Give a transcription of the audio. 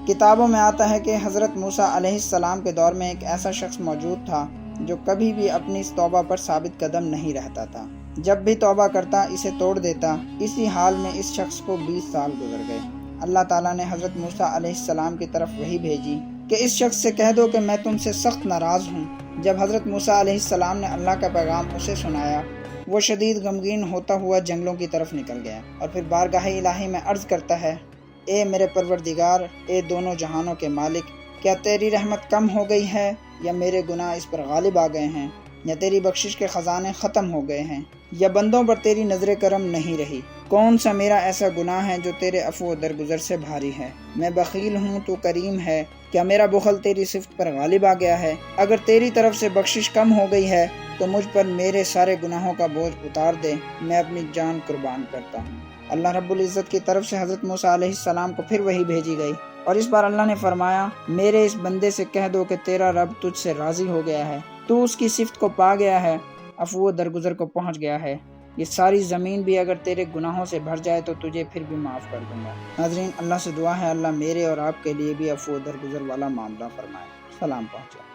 کتابوں میں آتا ہے کہ حضرت موسیٰ علیہ السلام کے دور میں ایک ایسا شخص موجود تھا جو کبھی بھی اپنی اس توبہ پر ثابت قدم نہیں رہتا تھا۔ جب بھی توبہ کرتا اسے توڑ دیتا۔ اسی حال میں اس شخص کو 20 سال گزر گئے۔ اللہ تعالیٰ نے حضرت موسیٰ علیہ السلام کی طرف وحی بھیجی کہ اس شخص سے کہہ دو کہ میں تم سے سخت ناراض ہوں۔ جب حضرت موسیٰ علیہ السلام نے اللہ کا پیغام اسے سنایا، وہ شدید غمگین ہوتا ہوا جنگلوں کی طرف نکل گیا اور پھر بارگاہ الہی میں عرض کرتا ہے، اے میرے پروردگار، اے دونوں جہانوں کے مالک، کیا تیری رحمت کم ہو گئی ہے یا میرے گناہ اس پر غالب آ گئے ہیں، یا تیری بخشش کے خزانے ختم ہو گئے ہیں، یا بندوں پر تیری نظر کرم نہیں رہی؟ کون سا میرا ایسا گناہ ہے جو تیرے عفو و درگزر سے بھاری ہے؟ میں بخیل ہوں، تو کریم ہے، کیا میرا بخل تیری صفت پر غالب آ گیا ہے؟ اگر تیری طرف سے بخشش کم ہو گئی ہے تو مجھ پر میرے سارے گناہوں کا بوجھ اتار دے، میں اپنی جان قربان کرتا ہوں۔ اللہ رب العزت کی طرف سے حضرت موسیٰ علیہ السلام کو پھر وحی بھیجی گئی، اور اس بار اللہ نے فرمایا، میرے اس بندے سے کہہ دو کہ تیرا رب تجھ سے راضی ہو گیا ہے، تو اس کی صفت کو پا گیا ہے، عفو و درگزر کو پہنچ گیا ہے۔ یہ ساری زمین بھی اگر تیرے گناہوں سے بھر جائے تو تجھے پھر بھی معاف کر دوں گا۔ ناظرین، اللہ سے دعا ہے اللہ میرے اور آپ کے لیے بھی عفو و درگزر والا معاملہ فرمائے۔ سلام پہنچے۔